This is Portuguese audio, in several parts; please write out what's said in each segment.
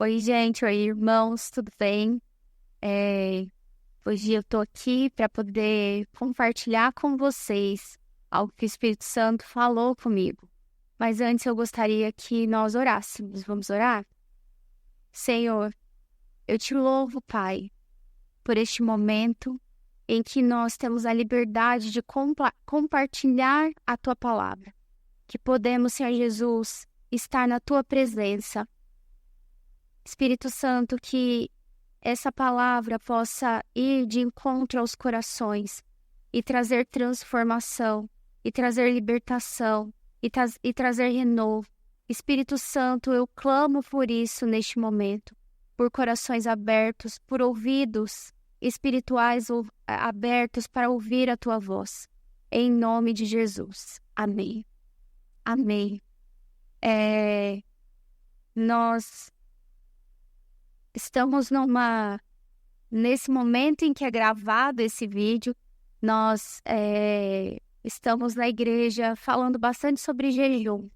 Oi, gente, oi, irmãos, tudo bem? Hoje eu tô aqui para poder compartilhar com vocês algo que o Espírito Santo falou comigo. Mas antes eu gostaria que nós orássemos. Vamos orar? Senhor, eu te louvo, Pai, por este momento em que nós temos a liberdade de compartilhar a Tua palavra. Que podemos, Senhor Jesus, estar na Tua presença. Espírito Santo, que essa palavra possa ir de encontro aos corações e trazer transformação, e trazer libertação, e trazer renovo. Espírito Santo, eu clamo por isso neste momento, por corações abertos, por ouvidos espirituais abertos para ouvir a Tua voz. Em nome de Jesus. Amém. Amém. Nós estamos nesse momento em que é gravado esse vídeo, nós estamos na igreja falando bastante sobre jejum.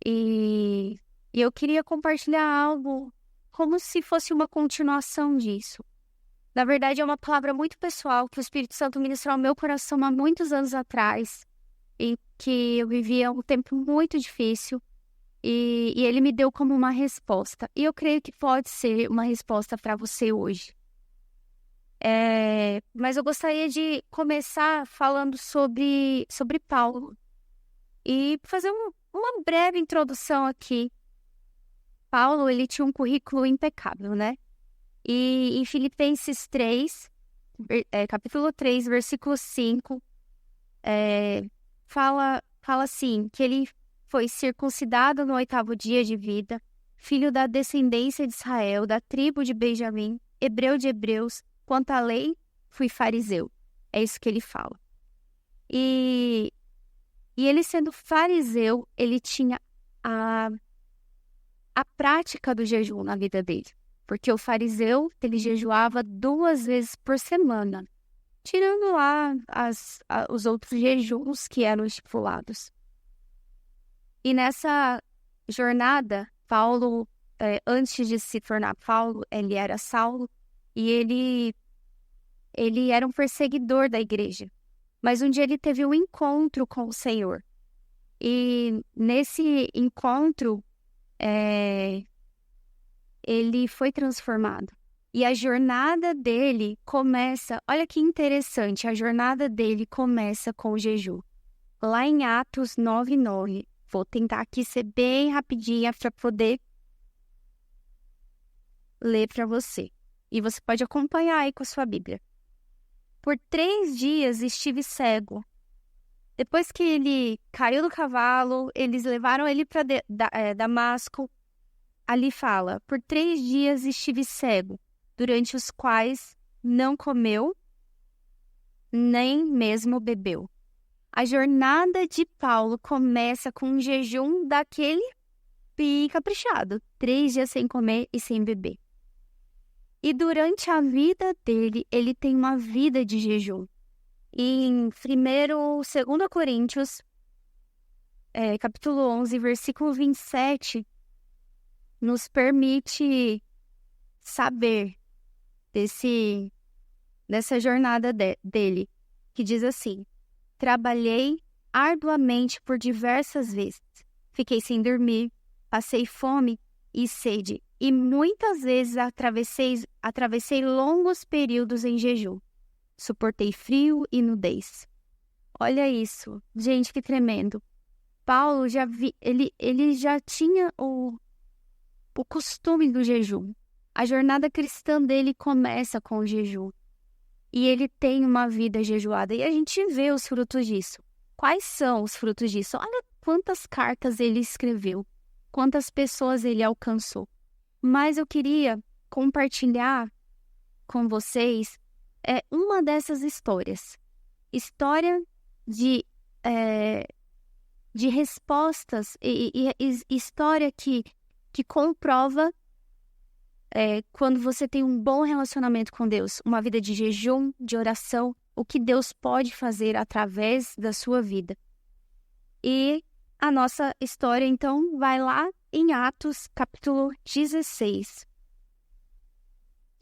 E eu queria compartilhar algo como se fosse uma continuação disso. Na verdade, é uma palavra muito pessoal que o Espírito Santo ministrou ao meu coração há muitos anos atrás, em que eu vivia um tempo muito difícil. E ele me deu como uma resposta. E eu creio que pode ser uma resposta para você hoje. Mas eu gostaria de começar falando sobre Paulo. E fazer uma breve introdução aqui. Paulo, ele tinha um currículo impecável, né? E em Filipenses 3, capítulo 3, versículo 5, fala assim, que ele foi circuncidado no 8º dia de vida, filho da descendência de Israel, da tribo de Benjamim, hebreu de hebreus, quanto à lei, fui fariseu. É isso que ele fala. E ele sendo fariseu, ele tinha a prática do jejum na vida dele. Porque o fariseu, ele jejuava 2 vezes por semana, tirando lá os outros jejuns que eram estipulados. E nessa jornada, Paulo, antes de se tornar Paulo, ele era Saulo, e ele era um perseguidor da igreja. Mas um dia ele teve um encontro com o Senhor. E nesse encontro, ele foi transformado. E a jornada dele começa, olha que interessante, a jornada dele começa com o jejum. Lá em Atos 9:9. Vou tentar aqui ser bem rapidinha para poder ler para você. E você pode acompanhar aí com a sua Bíblia. Por 3 dias estive cego. Depois que ele caiu do cavalo, eles levaram ele para Damasco. Ali fala, por 3 dias estive cego, durante os quais não comeu, nem mesmo bebeu. A jornada de Paulo começa com um jejum daquele bem caprichado. 3 dias sem comer e sem beber. E durante a vida dele, ele tem uma vida de jejum. E em 2 Coríntios, capítulo 11, versículo 27, nos permite saber dessa jornada dele, que diz assim: trabalhei arduamente por diversas vezes. Fiquei sem dormir, passei fome e sede, e muitas vezes atravessei longos períodos em jejum. Suportei frio e nudez. Olha isso, gente, que tremendo. Paulo ele já tinha o costume do jejum. A jornada cristã dele começa com o jejum. E ele tem uma vida jejuada. E a gente vê os frutos disso. Quais são os frutos disso? Olha quantas cartas ele escreveu. Quantas pessoas ele alcançou. Mas eu queria compartilhar com vocês uma dessas histórias. História de respostas e história que comprova quando você tem um bom relacionamento com Deus, uma vida de jejum, de oração, o que Deus pode fazer através da sua vida. E a nossa história, então, vai lá em Atos, capítulo 16.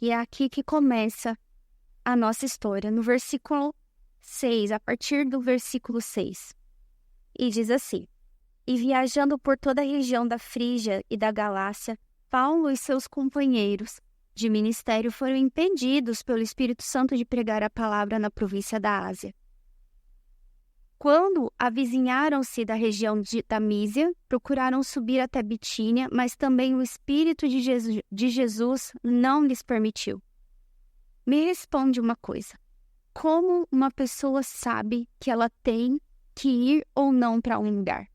E é aqui que começa a nossa história, no versículo 6, a partir do versículo 6. E diz assim: E viajando por toda a região da Frígia e da Galácia, Paulo e seus companheiros de ministério foram impedidos pelo Espírito Santo de pregar a palavra na província da Ásia. Quando avizinharam-se da região da Mísia, procuraram subir até Bitínia, mas também o Espírito de Jesus não lhes permitiu. Me responde uma coisa: como uma pessoa sabe que ela tem que ir ou não para um lugar?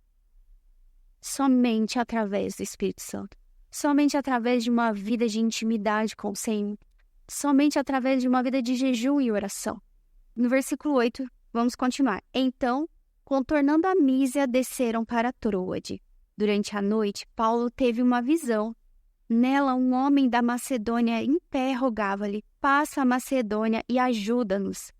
Somente através do Espírito Santo. Somente através de uma vida de intimidade com o Senhor. Somente através de uma vida de jejum e oração. No versículo 8, vamos continuar. Então, contornando a Mísia, desceram para Troade. Durante a noite, Paulo teve uma visão. Nela, um homem da Macedônia em pé rogava-lhe: passa a Macedônia e ajuda-nos.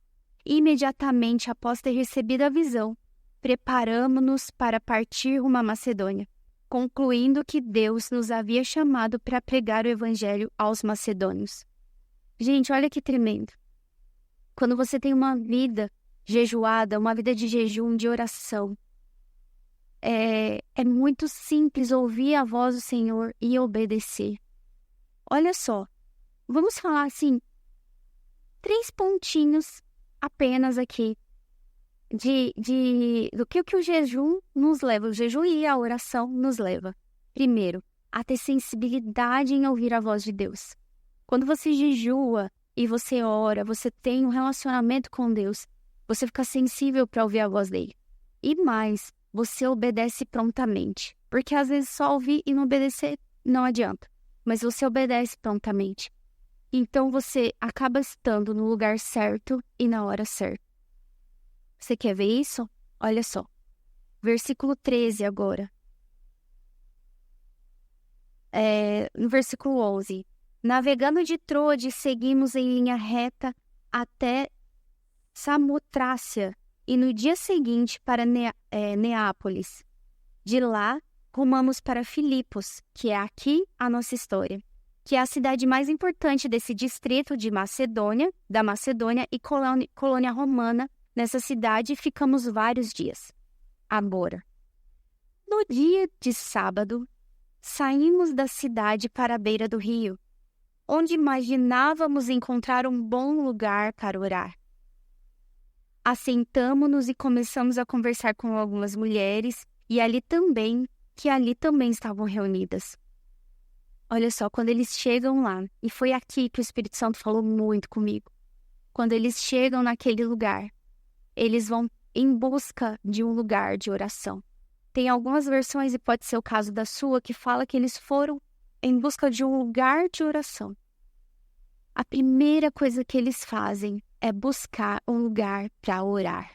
Imediatamente após ter recebido a visão, preparamo-nos para partir rumo à Macedônia, concluindo que Deus nos havia chamado para pregar o evangelho aos macedônios. Gente, olha que tremendo. Quando você tem uma vida jejuada, uma vida de jejum, de oração, é muito simples ouvir a voz do Senhor e obedecer. Olha só, vamos falar assim, 3 pontinhos apenas aqui do que o jejum nos leva, o jejum e a oração nos leva. Primeiro, a ter sensibilidade em ouvir a voz de Deus. Quando você jejua e você ora, você tem um relacionamento com Deus, você fica sensível para ouvir a voz dele. E mais, você obedece prontamente. Porque às vezes só ouvir e não obedecer não adianta. Mas você obedece prontamente. Então você acaba estando no lugar certo e na hora certa. Você quer ver isso? Olha só. Versículo 13 agora. No versículo 11. Navegando de Troade, seguimos em linha reta até Samotrácia e no dia seguinte para Neápolis. De lá, rumamos para Filipos, que é aqui a nossa história, que é a cidade mais importante desse distrito de Macedônia, da Macedônia e colônia romana. Nessa cidade ficamos vários dias. Agora, no dia de sábado, saímos da cidade para a beira do rio, onde imaginávamos encontrar um bom lugar para orar. Assentamo-nos e começamos a conversar com algumas mulheres que ali também estavam reunidas. Olha só, quando eles chegam lá, e foi aqui que o Espírito Santo falou muito comigo. Quando eles chegam naquele lugar, eles vão em busca de um lugar de oração. Tem algumas versões, e pode ser o caso da sua, que fala que eles foram em busca de um lugar de oração. A primeira coisa que eles fazem é buscar um lugar para orar.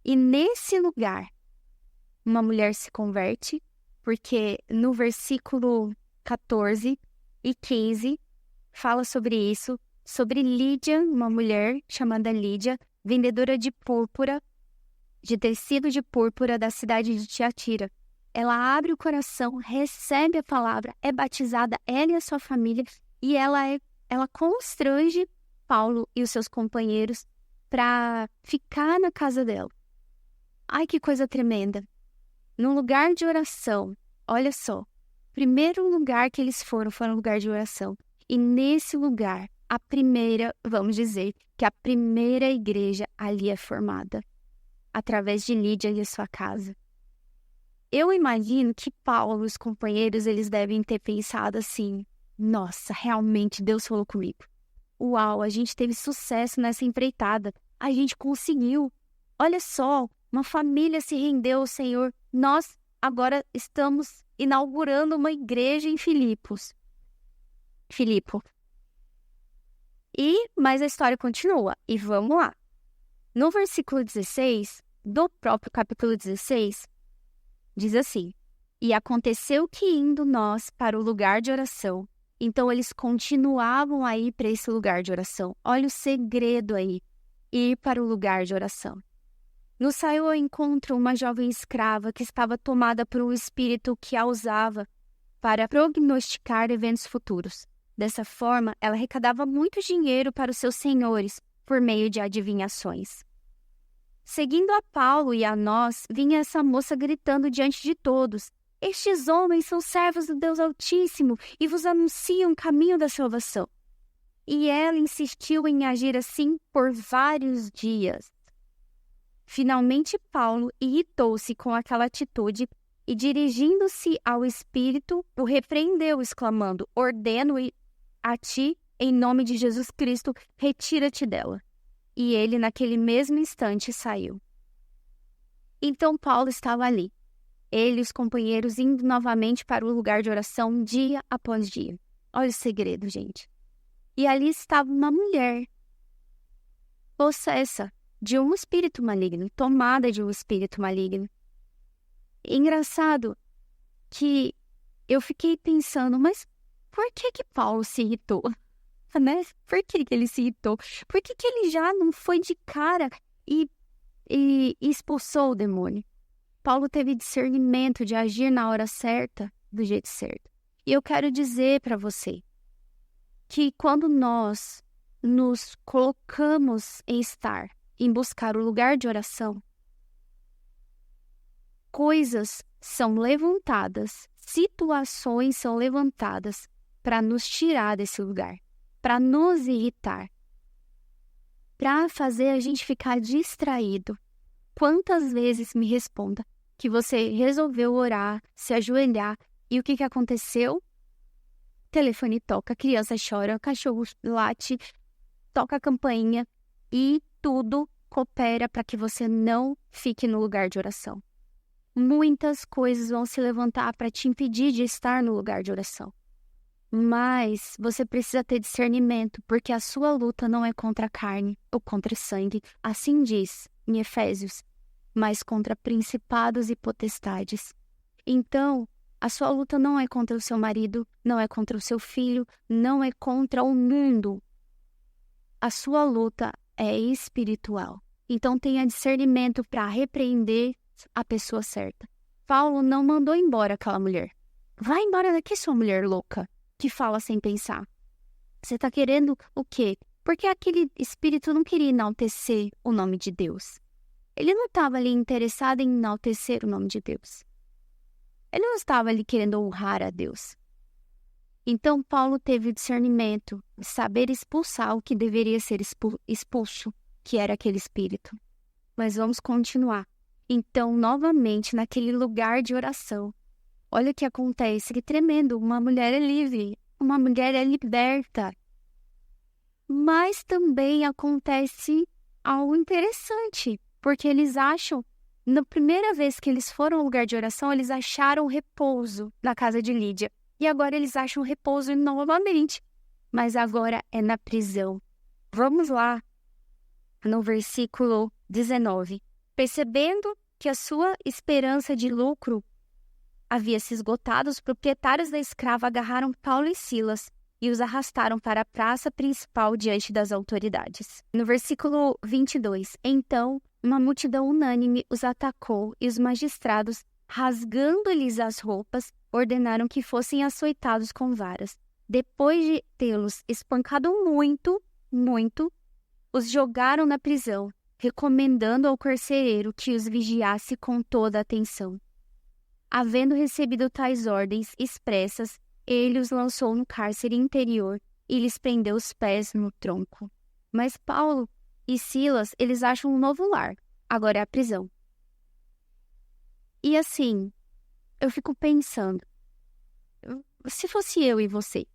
E nesse lugar, uma mulher se converte, porque no versículo 14 e 15 fala sobre isso, sobre Lídia, uma mulher chamada Lídia, vendedora de púrpura, de tecido de púrpura da cidade de Tiatira. Ela abre o coração, recebe a palavra, é batizada, ela e a sua família, e ela constrange Paulo e os seus companheiros para ficar na casa dela. Ai, que coisa tremenda! Num lugar de oração, olha só, primeiro lugar que eles foram foi um lugar de oração. E nesse lugar, vamos dizer, que a primeira igreja ali é formada, através de Lídia e a sua casa. Eu imagino que Paulo e os companheiros, eles devem ter pensado assim: nossa, realmente Deus falou comigo. Uau, a gente teve sucesso nessa empreitada. A gente conseguiu. Olha só, uma família se rendeu ao Senhor. Nós agora estamos inaugurando uma igreja em Filipo. Mas a história continua. E vamos lá. No versículo 16, do próprio capítulo 16, diz assim: E aconteceu que indo nós para o lugar de oração, então eles continuavam a ir para esse lugar de oração. Olha o segredo aí, ir para o lugar de oração. Nos saiu ao encontro uma jovem escrava que estava tomada por um espírito que a usava para prognosticar eventos futuros. Dessa forma, ela arrecadava muito dinheiro para os seus senhores por meio de adivinhações. Seguindo a Paulo e a nós, vinha essa moça gritando diante de todos: "Estes homens são servos do Deus Altíssimo e vos anunciam o caminho da salvação." E ela insistiu em agir assim por vários dias. Finalmente, Paulo irritou-se com aquela atitude e, dirigindo-se ao espírito, o repreendeu, exclamando: "Ordeno a ti, em nome de Jesus Cristo, retira-te dela." E ele, naquele mesmo instante, saiu. Então Paulo estava ali, ele e os companheiros indo novamente para o lugar de oração dia após dia. Olha o segredo, gente. E ali estava uma mulher, possessa de um espírito maligno, tomada de um espírito maligno. Engraçado que eu fiquei pensando, mas por que Paulo se irritou? Né? Por que ele se irritou? Por que ele já não foi de cara e expulsou o demônio? Paulo teve discernimento de agir na hora certa, do jeito certo. E eu quero dizer para você que quando nós nos colocamos em buscar o lugar de oração, coisas são levantadas, situações são levantadas para nos tirar desse lugar, para nos irritar, para fazer a gente ficar distraído. Quantas vezes, me responda, que você resolveu orar, se ajoelhar, e o que aconteceu? O telefone toca, a criança chora, o cachorro late, toca a campainha e tudo coopera para que você não fique no lugar de oração. Muitas coisas vão se levantar para te impedir de estar no lugar de oração. Mas você precisa ter discernimento, porque a sua luta não é contra a carne ou contra o sangue, assim diz em Efésios, mas contra principados e potestades. Então, a sua luta não é contra o seu marido, não é contra o seu filho, não é contra o mundo. A sua luta é espiritual. Então, tenha discernimento para repreender a pessoa certa. Paulo não mandou embora aquela mulher. Vai embora daqui, sua mulher louca, que fala sem pensar. Você está querendo o quê? Porque aquele espírito não queria enaltecer o nome de Deus. Ele não estava ali interessado em enaltecer o nome de Deus. Ele não estava ali querendo honrar a Deus. Então, Paulo teve o discernimento de saber expulsar o que deveria ser expulso, que era aquele espírito. Mas vamos continuar. Então, novamente, naquele lugar de oração, olha o que acontece, que tremendo, uma mulher é livre, uma mulher é liberta. Mas também acontece algo interessante, porque eles acham, na primeira vez que eles foram ao lugar de oração, eles acharam repouso na casa de Lídia. E agora eles acham repouso novamente, mas agora é na prisão. Vamos lá, no versículo 19. Percebendo que a sua esperança de lucro havia se esgotado, os proprietários da escrava agarraram Paulo e Silas e os arrastaram para a praça principal diante das autoridades. No versículo 22, então uma multidão unânime os atacou e os magistrados, rasgando-lhes as roupas, ordenaram que fossem açoitados com varas. Depois de tê-los espancado muito, os jogaram na prisão, recomendando ao carcereiro que os vigiasse com toda a atenção. Havendo recebido tais ordens expressas, ele os lançou no cárcere interior e lhes prendeu os pés no tronco. Mas Paulo e Silas, eles acham um novo lar, agora é a prisão. E assim, eu fico pensando, se fosse eu e você,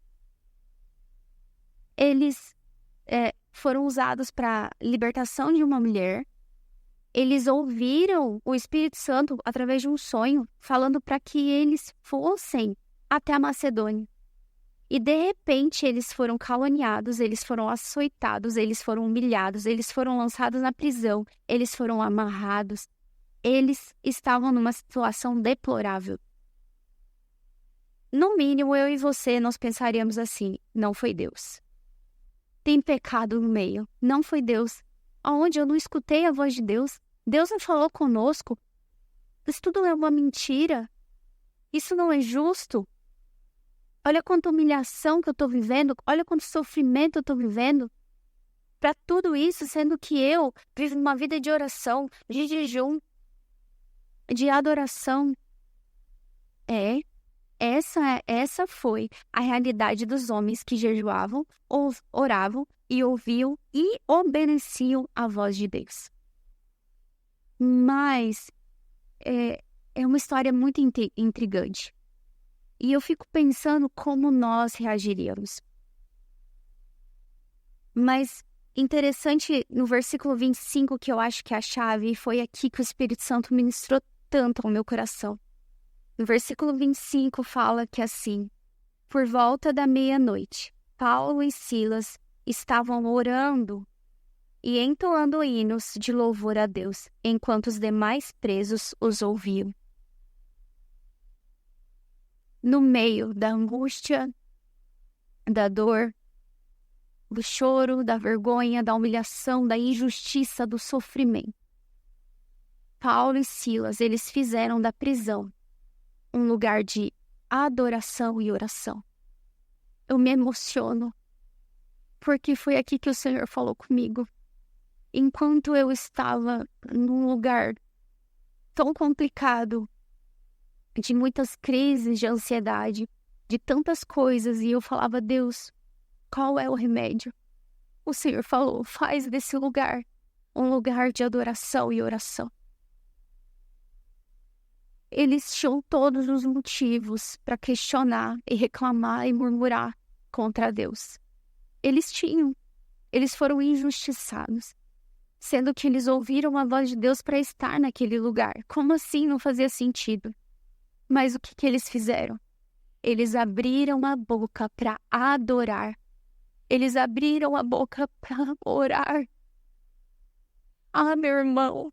eles foram usados para libertação de uma mulher, eles ouviram o Espírito Santo através de um sonho, falando para que eles fossem até a Macedônia. E de repente eles foram caluniados, eles foram açoitados, eles foram humilhados, eles foram lançados na prisão, eles foram amarrados. Eles estavam numa situação deplorável. No mínimo, eu e você, nós pensaríamos assim, não foi Deus. Tem pecado no meio, não foi Deus. Aonde eu não escutei a voz de Deus, Deus não falou conosco. Isso tudo é uma mentira. Isso não é justo. Olha quanta humilhação que eu estou vivendo. Olha quanto sofrimento eu estou vivendo. Para tudo isso, sendo que eu vivo uma vida de oração, de jejum, de adoração. Essa foi a realidade dos homens que jejuavam, oravam e ouviam e obedeciam à voz de Deus. Mas é uma história muito intrigante. E eu fico pensando como nós reagiríamos. Mas interessante no versículo 25, que eu acho que é a chave, e foi aqui que o Espírito Santo ministrou tanto ao meu coração. No versículo 25 fala que assim, por volta da meia-noite, Paulo e Silas estavam orando e entoando hinos de louvor a Deus, enquanto os demais presos os ouviam. No meio da angústia, da dor, do choro, da vergonha, da humilhação, da injustiça, do sofrimento, Paulo e Silas, eles fizeram da prisão um lugar de adoração e oração. Eu me emociono, porque foi aqui que o Senhor falou comigo. Enquanto eu estava num lugar tão complicado, de muitas crises de ansiedade, de tantas coisas, e eu falava, Deus, qual é o remédio? O Senhor falou, faz desse lugar um lugar de adoração e oração. Eles tinham todos os motivos para questionar e reclamar e murmurar contra Deus. Eles foram injustiçados, sendo que eles ouviram a voz de Deus para estar naquele lugar. Como assim? Não fazia sentido. Mas o que eles fizeram? Eles abriram a boca para adorar. Eles abriram a boca para orar. Ah, meu irmão.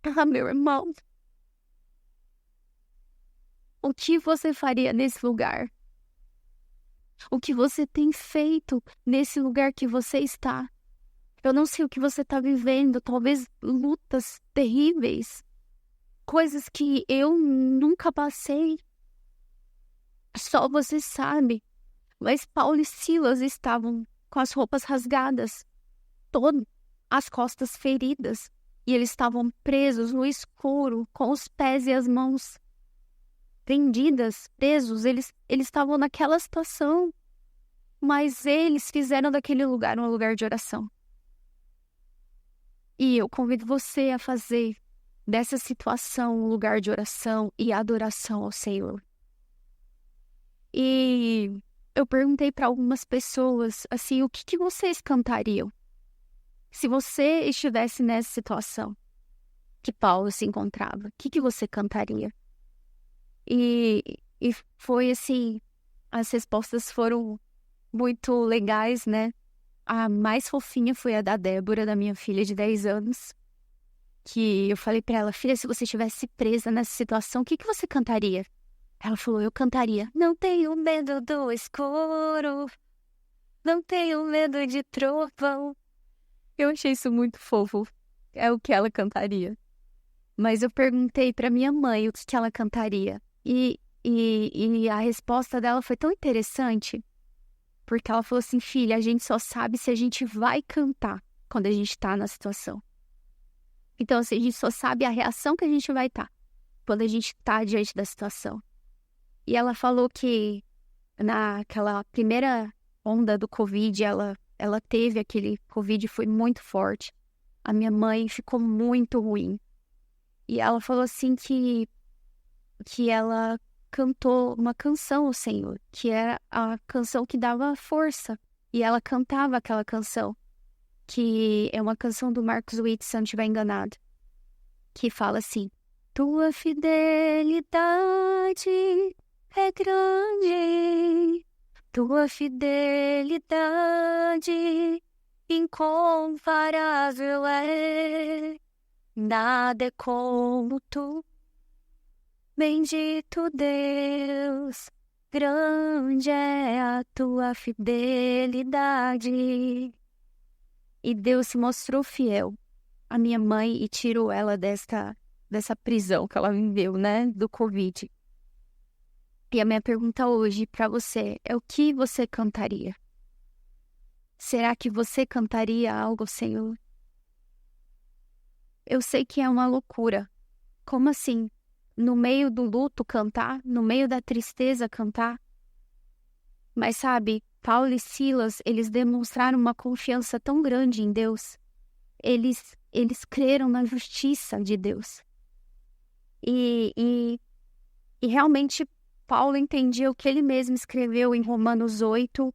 Ah, meu irmão. O que você faria nesse lugar? O que você tem feito nesse lugar que você está? Eu não sei o que você está vivendo, talvez lutas terríveis, coisas que eu nunca passei. Só você sabe. Mas Paulo e Silas estavam com as roupas rasgadas, as costas feridas, e eles estavam presos no escuro, com os pés e as mãos prendidas, presos. Eles estavam naquela situação, mas eles fizeram daquele lugar um lugar de oração. E eu convido você a fazer dessa situação um lugar de oração e adoração ao Senhor. E eu perguntei para algumas pessoas, assim, o que vocês cantariam? Se você estivesse nessa situação que Paulo se encontrava, o que você cantaria? E foi assim, as respostas foram muito legais, né? A mais fofinha foi a da Débora, da minha filha de 10 anos. Que eu falei pra ela, filha, se você estivesse presa nessa situação, o que você cantaria? Ela falou, eu cantaria, não tenho medo do escuro, não tenho medo de trovão. Eu achei isso muito fofo, é o que ela cantaria. Mas eu perguntei pra minha mãe o que ela cantaria. E a resposta dela foi tão interessante, porque ela falou assim, filha, a gente só sabe se a gente vai cantar quando a gente tá na situação. Então, assim, a gente só sabe a reação que a gente vai estar quando a gente tá diante da situação. E ela falou que naquela primeira onda do Covid, ela teve aquele Covid, foi muito forte. A minha mãe ficou muito ruim. E ela falou assim que ela cantou uma canção ao Senhor, que era a canção que dava força. E ela cantava aquela canção, que é uma canção do Marcos Witt, se eu não estiver enganado, que fala assim, tua fidelidade é grande, tua fidelidade incomparável é, nada é como tu. Bendito Deus, grande é a tua fidelidade. E Deus se mostrou fiel. a minha mãe e tirou ela dessa prisão que ela viveu, né, do Covid. E a minha pergunta hoje para você é: o que você cantaria? Será que você cantaria algo, Senhor? Eu sei que é uma loucura. Como assim? No meio do luto cantar? No meio da tristeza cantar? Mas sabe, Paulo e Silas, eles demonstraram uma confiança tão grande em Deus. Eles creram na justiça de Deus. E realmente Paulo entendia o que ele mesmo escreveu em Romanos 8,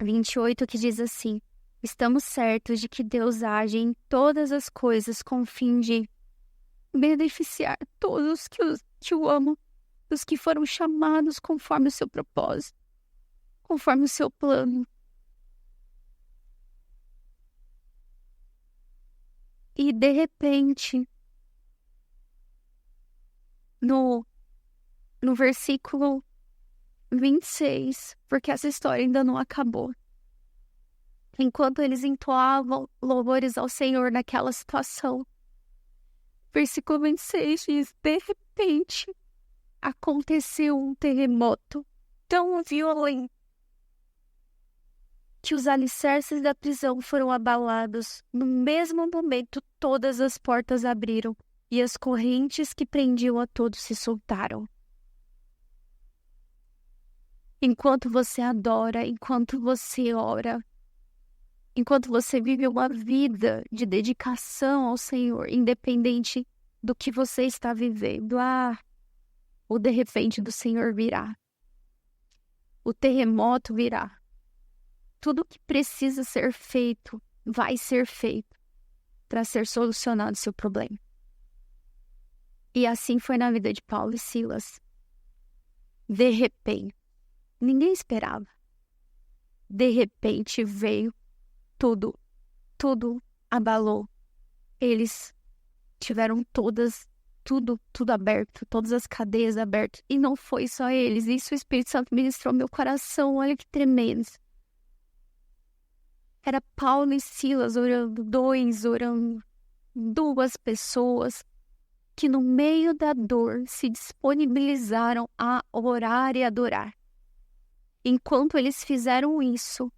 28, que diz assim: estamos certos de que Deus age em todas as coisas com o fim de beneficiar todos que o amam, os que foram chamados conforme o seu propósito, conforme o seu plano. E de repente, no versículo 26, porque essa história ainda não acabou. Enquanto eles entoavam louvores ao Senhor naquela situação, versículo 26 diz: de repente, aconteceu um terremoto tão violento que os alicerces da prisão foram abalados. No mesmo momento, todas as portas abriram e as correntes que prendiam a todos se soltaram. Enquanto você adora, enquanto você ora, enquanto você vive uma vida de dedicação ao Senhor, independente do que você está vivendo, o de repente do Senhor virá. O terremoto virá. Tudo que precisa ser feito vai ser feito para ser solucionado o seu problema. E assim foi na vida de Paulo e Silas. De repente, ninguém esperava. De repente veio tudo abalou. Eles tiveram tudo aberto, todas as cadeias abertas. E não foi só eles, isso o Espírito Santo ministrou meu coração, olha que tremendo. Era Paulo e Silas orando, duas pessoas que no meio da dor se disponibilizaram a orar e adorar. Enquanto eles fizeram isso,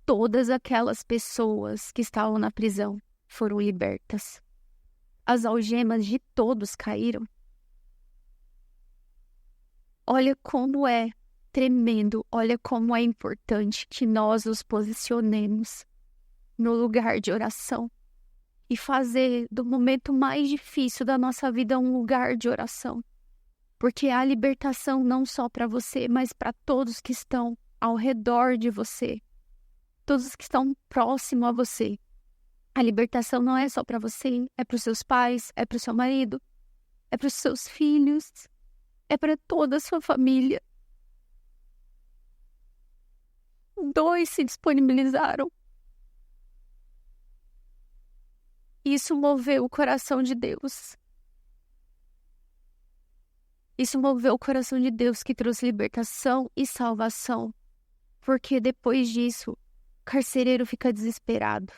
todas aquelas pessoas que estavam na prisão foram libertas. As algemas de todos caíram. Olha como é tremendo, olha como é importante que nós nos posicionemos no lugar de oração e fazer do momento mais difícil da nossa vida um lugar de oração. Porque há libertação não só para você, mas para todos que estão ao redor de você. Todos que estão próximos a você. A libertação não é só para você, é para os seus pais, é para o seu marido, é para os seus filhos, é para toda a sua família. Dois se disponibilizaram. Isso moveu o coração de Deus. Isso moveu o coração de Deus, que trouxe libertação e salvação. Porque depois disso, o carcereiro fica desesperado.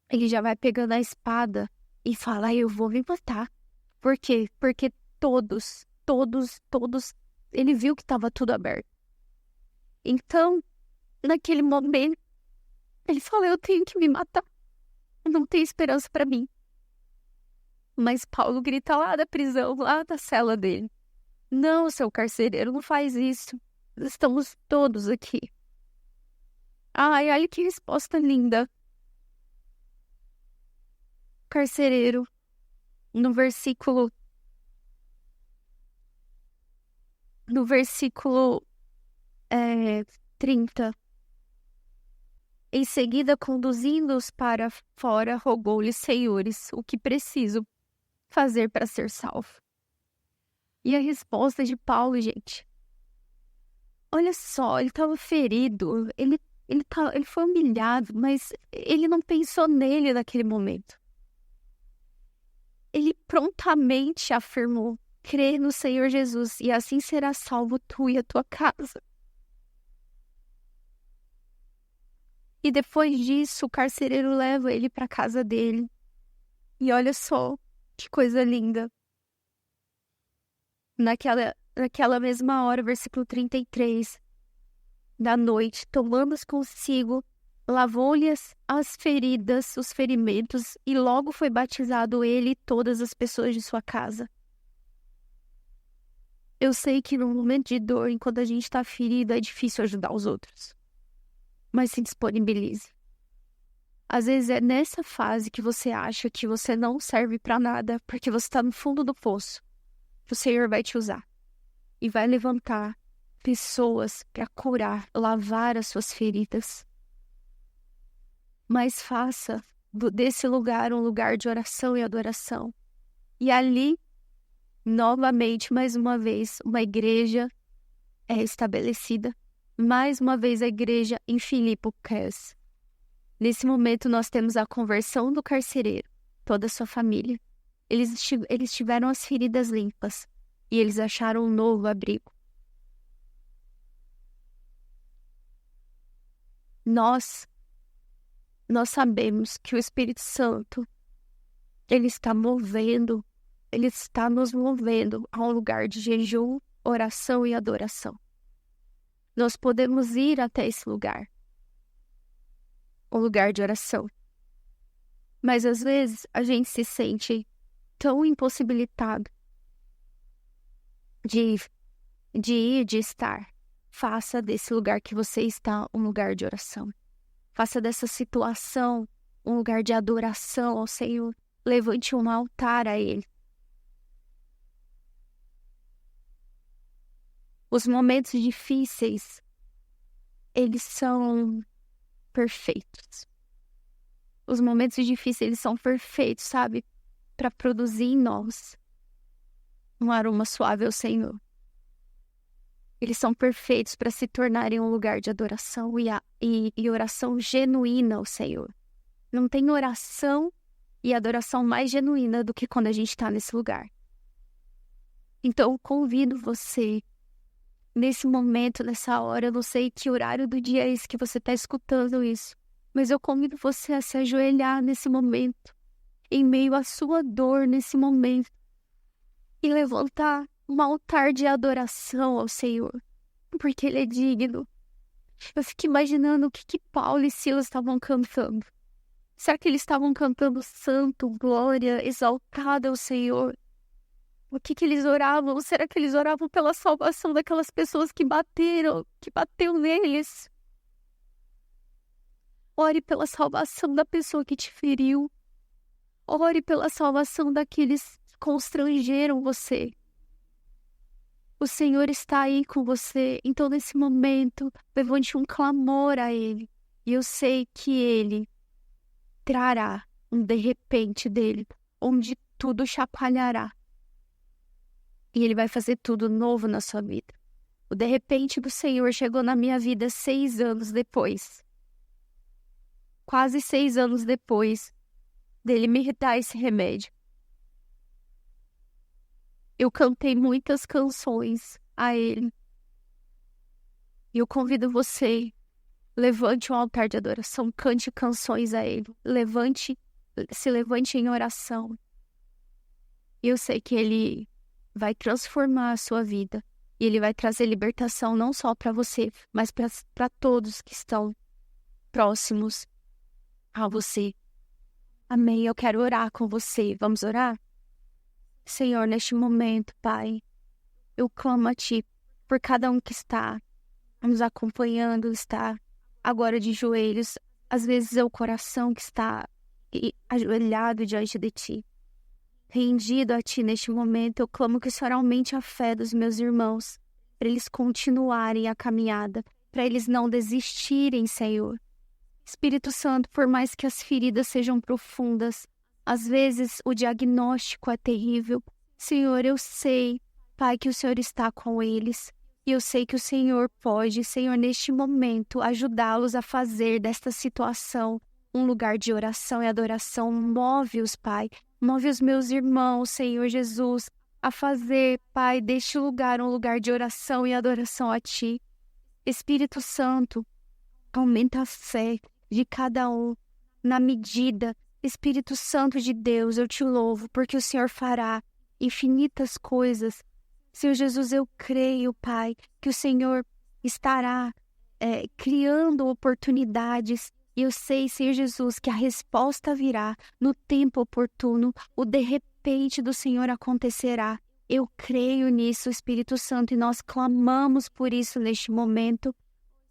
Ele já vai pegando a espada e fala: eu vou me matar. Por quê? Porque todos, ele viu que estava tudo aberto. Então, naquele momento, ele fala: eu tenho que me matar. Não tem esperança para mim. Mas Paulo grita lá da prisão, lá da cela dele: não, seu carcereiro, não faz isso. Estamos todos aqui. Ai, olha que resposta linda. Carcereiro, no versículo 30. Em seguida, conduzindo-os para fora, rogou-lhes: senhores, o que preciso fazer para ser salvo? E a resposta de Paulo, gente, olha só, ele estava ferido, ele foi humilhado, mas ele não pensou nele naquele momento. Ele prontamente afirmou: crê no Senhor Jesus e assim será salvo tu e a tua casa. E depois disso, o carcereiro leva ele para casa dele. E olha só que coisa linda. Naquela mesma hora, versículo 33 da noite, tomando-as consigo, lavou-lhe as feridas, os ferimentos, e logo foi batizado ele e todas as pessoas de sua casa. Eu sei que no momento de dor, enquanto a gente está ferido, é difícil ajudar os outros. Mas se disponibilize. Às vezes é nessa fase que você acha que você não serve para nada, porque você está no fundo do poço. O Senhor vai te usar e vai levantar pessoas para curar, lavar as suas feridas. Mas faça desse lugar um lugar de oração e adoração. E ali, novamente, mais uma vez, uma igreja é estabelecida. Mais uma vez, a igreja em Filipos. Nesse momento, nós temos a conversão do carcereiro, toda a sua família. Eles tiveram as feridas limpas e eles acharam um novo abrigo. Nós sabemos que o Espírito Santo, ele está nos movendo a um lugar de jejum, oração e adoração. Nós podemos ir até esse lugar, um lugar de oração. Mas às vezes a gente se sente tão impossibilitado de ir, de estar. Faça desse lugar que você está um lugar de oração. Faça dessa situação um lugar de adoração ao Senhor. Levante um altar a Ele. Os momentos difíceis, eles são perfeitos. Os momentos difíceis, eles são perfeitos, sabe? Para produzir em nós um aroma suave ao Senhor. Eles são perfeitos para se tornarem um lugar de adoração e oração genuína ao Senhor. Não tem oração e adoração mais genuína do que quando a gente está nesse lugar. Então, eu convido você, nesse momento, nessa hora, eu não sei que horário do dia é esse que você está escutando isso, mas eu convido você a se ajoelhar nesse momento, em meio à sua dor nesse momento, e levantar um altar de adoração ao Senhor, porque Ele é digno. Eu fico imaginando o que Paulo e Silas estavam cantando. Será que eles estavam cantando santo, glória, exaltada ao Senhor? O que eles oravam? Será que eles oravam pela salvação daquelas pessoas que bateu neles? Ore pela salvação da pessoa que te feriu. Ore pela salvação daqueles que constrangeram você. O Senhor está aí com você. Então, nesse momento, levante um clamor a Ele. E eu sei que Ele trará um de repente dele, onde tudo chacoalhará. E Ele vai fazer tudo novo na sua vida. O de repente do Senhor chegou na minha vida 6 anos depois. Quase 6 anos depois dele me dar esse remédio. Eu cantei muitas canções a Ele. E eu convido você, levante um altar de adoração, cante canções a Ele. Se levante em oração. E eu sei que Ele vai transformar a sua vida. E Ele vai trazer libertação não só para você, mas para todos que estão próximos a você. Amém. Eu quero orar com você. Vamos orar? Senhor, neste momento, Pai, eu clamo a Ti por cada um que está nos acompanhando, está agora de joelhos. Às vezes é o coração que está ajoelhado diante de Ti. Rendido a Ti neste momento, eu clamo que o Senhor aumente a fé dos meus irmãos, para eles continuarem a caminhada, para eles não desistirem, Senhor. Espírito Santo, por mais que as feridas sejam profundas, às vezes o diagnóstico é terrível. Senhor, eu sei, Pai, que o Senhor está com eles. E eu sei que o Senhor pode, Senhor, neste momento, ajudá-los a fazer desta situação um lugar de oração e adoração. Move-os, Pai. Move os meus irmãos, Senhor Jesus, a fazer, Pai, deste lugar um lugar de oração e adoração a Ti. Espírito Santo, aumenta a fé de cada um, na medida. Espírito Santo de Deus, eu te louvo, porque o Senhor fará infinitas coisas. Senhor Jesus, eu creio, Pai, que o Senhor estará criando oportunidades. E eu sei, Senhor Jesus, que a resposta virá no tempo oportuno. O de repente do Senhor acontecerá. Eu creio nisso, Espírito Santo, e nós clamamos por isso neste momento.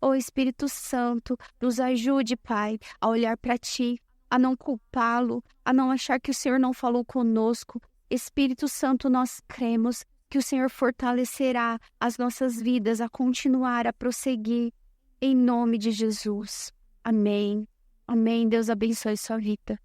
Ó Espírito Santo, nos ajude, Pai, a olhar para Ti, a não culpá-lo, a não achar que o Senhor não falou conosco. Espírito Santo, nós cremos que o Senhor fortalecerá as nossas vidas a continuar, a prosseguir, em nome de Jesus. Amém. Amém. Deus abençoe sua vida.